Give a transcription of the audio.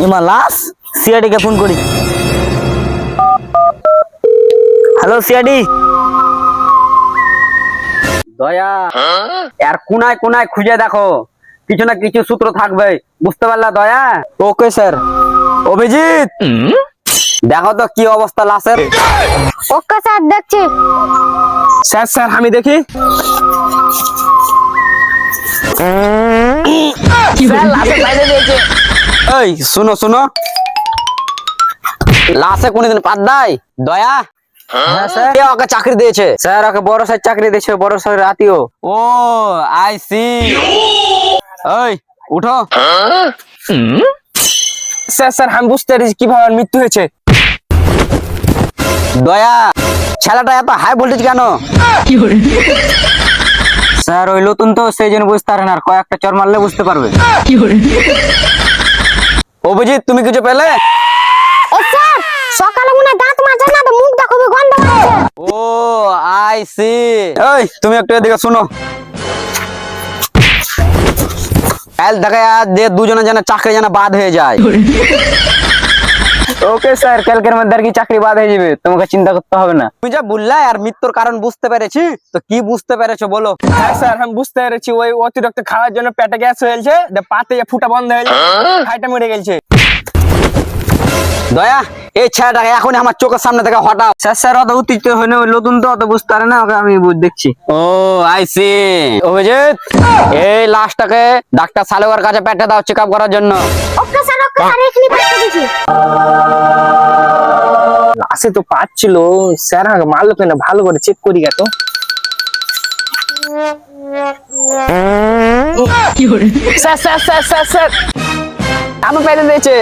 এমা লাশ সিআইডি কে ফোন করি। Hello CID. দয়া আর কোনায় কোনায় খুঁজে দেখো, কিছু না কিছু সূত্র থাকবে, বুঝতে পারলা দয়া? Okay sir. অভিজিৎ দেখো তো কি অবস্থা লাশের। ওকে স্যার দেখছি। স্যার স্যার আমি দেখি। স্যার লাশের বাইরে দিয়েছে। এই শুনো শুনো, লাশে কোনদিন পাত দেয় দয়া? হ্যাঁ স্যার। কে ওকে চাকরি দিয়েছে? স্যার ওকে বড় স্যার চাকরি দিয়েছে, বড় স্যার আত্মীয়। ও আই সি। এই উঠো। স্যার স্যার আমি বুঝতে পারছি কিভাবে ওর মৃত্যু হয়েছে। দয়া ছেলেটা এত হাই ভোল্টেজ কেন? স্যার ওই নতুন তো সেই জন্য বুঝতে পারে না, আর কয়েকটা চর মারলে বুঝতে পারবে। অভিজিৎ তুমি কিছু পেলে? এ স্যার সকালে মনে হয় দাঁত মাজা না, তো মুখ দেখো গন্ধ বেরোচ্ছে। ও আই সি। এই তুমি একটু এদিকে শুনো, কাল দেখা যে দুজনে যেন চাকরি যেন বাদ হয়ে যায়। ওকে স্যার, কালকের মধ্যে আর কি চাকরি বাদ হয়ে যাবে, তোমাকে চিন্তা করতে হবে না। তুমি যা বললে আর মৃত্যুর কারণ বুঝতে পেরেছি, তো কি বুঝতে পেরেছো বলো? হ্যাঁ স্যার আমি বুঝতে পেরেছি, ওই অতিরিক্ত খাওয়ার জন্য পেটে গ্যাস হয়েছে, পাতে ফুটা বন্ধ হয়েছে, খাইটা মরে গেছে। দয়া এই ছেলেটাকে এখনই আমার চোখের সামনে থেকে হটাও। স্যার স্যার অত উত্তেজিত হয় না, ওই নতুন তো অত বুঝতে পারে না, ওকে আমি দেখছি। ও আই সি। অভিজিৎ এই লাশটাকে ডাক্তার সালেওয়ার কাছে পেটে দাও চেক আপ করার জন্য। ওকে স্যার এখনি পাঠিয়ে দিচ্ছি। লাশে তো পাচ্ছিল, স্যার আমাকে মারলো কেন, ভালো করে চেক করি তো। Sir sir sir sir sir আমার পেটে দিয়েছে।